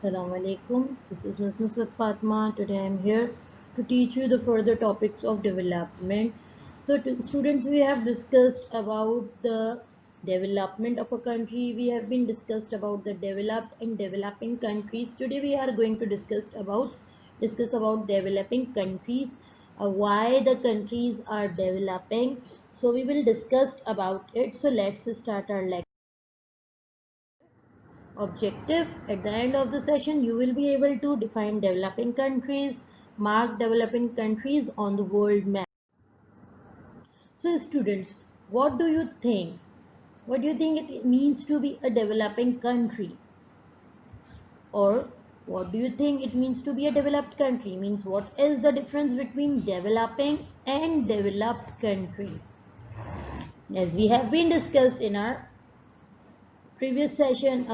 Assalamu alaikum. This is Ms. Nusrat Fatma. Today I am here to teach you the further topics of development. So, students, we have discussed about the development of a country. We have been discussed about the developed and developing countries. Today we are going to discuss about developing countries, why the countries are developing. So we will discuss about it. So let's start our lecture. Objective: at the end of the session you will be able to define developing countries, mark developing countries on the world map. So students, what do you think? What do you think it means to be a developing country? Or what do you think it means to be a developed country? Means what is the difference between developing and developed country? As we have been discussed in our previous session,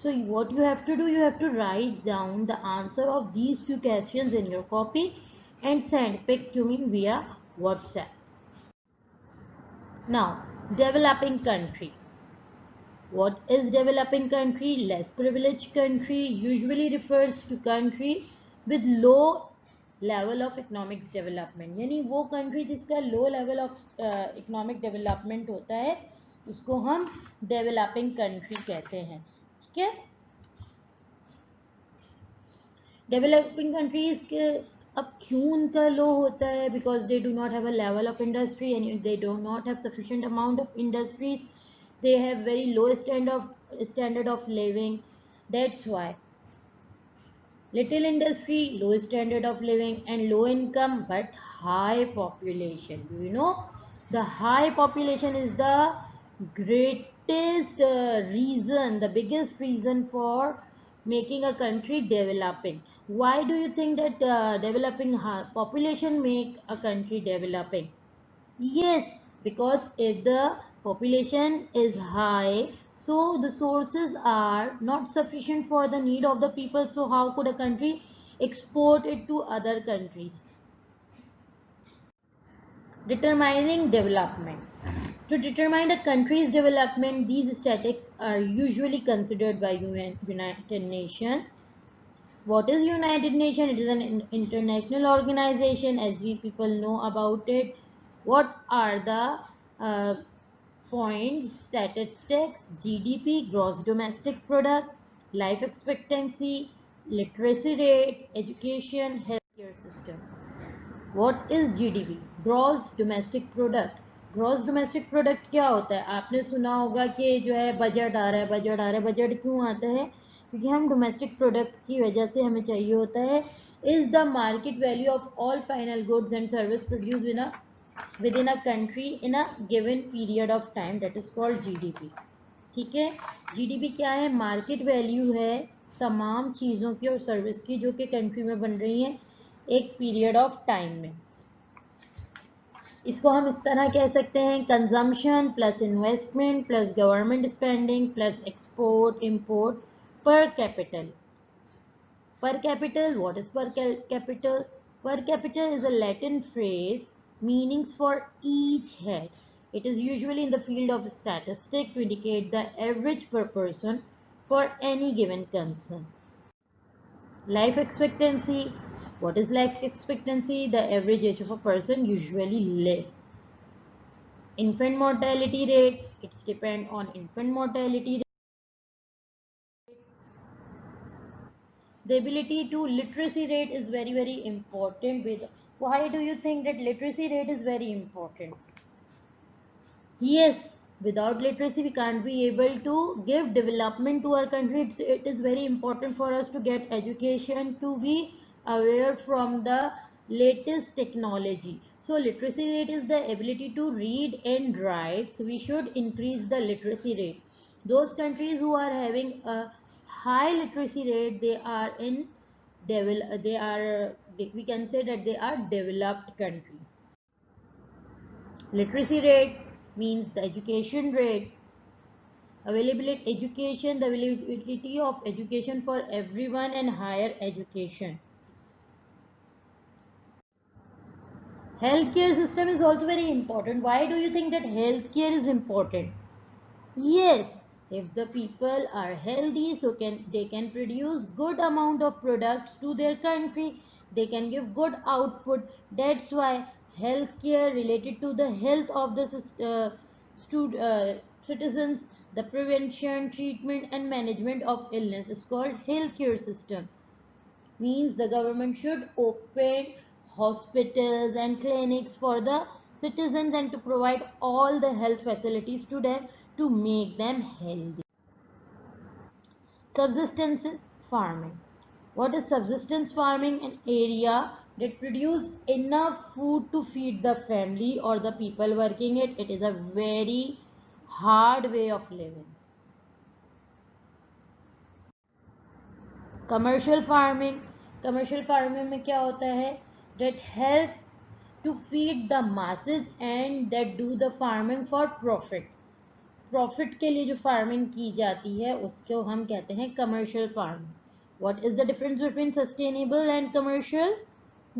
so what you have to do, you have to write down the answer of these two questions in your copy and send pic to me via WhatsApp. Now, developing country. What is developing country? Less privileged country usually refers to country with low level of economics development. यानी वो country जिसका low level of economic development होता है उसको हम developing country कहते हैं. ठीक है. डेवलपिंग कंट्रीज के अब क्यों उनका लो होता है? Because they do not have a level of industry and they do not have sufficient amount of industries. They have very low standard of living. That's why little industry, low standard of living, and low income but high population. Do you know the high population is the greatest reason, the biggest reason for making a country developing? Why do you think that developing population make a country developing? Yes, because if the population is high, so the sources are not sufficient for the need of the people. So how could a country export it to other countries? Determining development. To determine a country's development, these statistics are usually considered by United Nations. What is United Nations? It is an international organization, as we people know about it. What are the points? Statistics: GDP, gross domestic product, life expectancy, literacy rate, education, healthcare system. What is GDP? Gross domestic product. Gross domestic product क्या होता है? आपने सुना होगा कि जो है budget आ रहा है, बजट आ रहा है. बजट क्यों आता है? क्योंकि हम डोमेस्टिक प्रोडक्ट की वजह से हमें चाहिए होता है is the market value of all final goods and service produce with in a country in a given period of time. That is called GDP. ठीक है. जीडीपी क्या है? मार्केट वैल्यू है तमाम चीज़ों की और सर्विस की जो कि कंट्री में बन रही हैं एक पीरियड ऑफ टाइम में. इसको हम इस तरह कह सकते हैं: consumption plus investment plus government spending plus export import पर capital. Per capital, what is per capital? Per capital is a Latin phrase meanings for each head. It is usually in the field of statistics to indicate the average per person for any given concern. Life expectancy. What is life expectancy? The average age of a person usually lives. Infant mortality rate. It's depend on infant mortality rate. The ability to literacy rate is very important. Why do you think that literacy rate is very important? Yes, without literacy we can't be able to give development to our country. It is very important for us to get education, to be aware from the latest technology. So literacy rate is the ability to read and write. So we should increase the literacy rate. Those countries who are having a high literacy rate, we can say that they are developed countries. Literacy rate means the education rate. Availability education, the availability of education for everyone and higher education. Healthcare system is also very important. Why do you think that healthcare is important? Yes, If the people are healthy, so they can produce good amount of products to their country. They can give good output. That's why healthcare related to the health of the citizens, the prevention, treatment, and management of illness is called healthcare system. Means the government should open hospitals and clinics for the citizens and to provide all the health facilities to them to make them healthy. Subsistence farming. What is subsistence farming? An area that produce enough food to feed the family or the people working it. It is a very hard way of living. Commercial farming. Commercial farming में क्या होता है? That help to feed the masses and that do the farming for profit. Profit के लिए जो farming की जाती है उसको हम कहते हैं commercial farming. What is the difference between sustainable and commercial?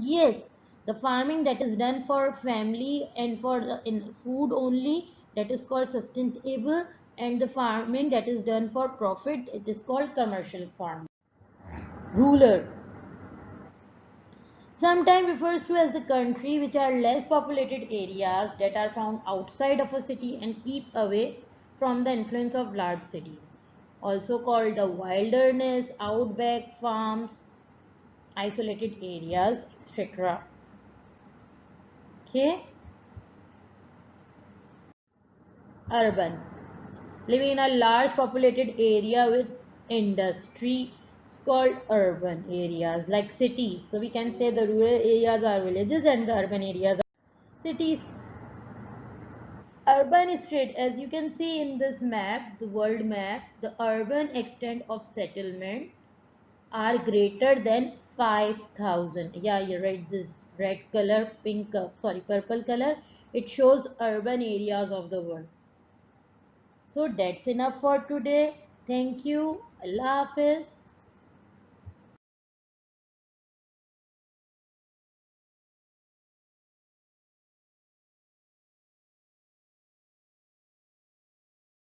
Yes, the farming that is done for family and for in food only, that is called sustainable, and the farming that is done for profit, it is called commercial farming. Rural sometimes refers to as the country which are less populated areas that are found outside of a city and keep away from the influence of large cities. Also called the wilderness, outback farms, isolated areas, etc. Okay. Urban. Living in a large populated area with industry is called urban areas, like cities. So we can say the rural areas are villages and the urban areas are cities. Urban state, as you can see in this map, the world map, the urban extent of settlement are greater than 5,000. Yeah, you right. This red color, purple color, it shows urban areas of the world. So that's enough for today. Thank you. Allah Hafiz.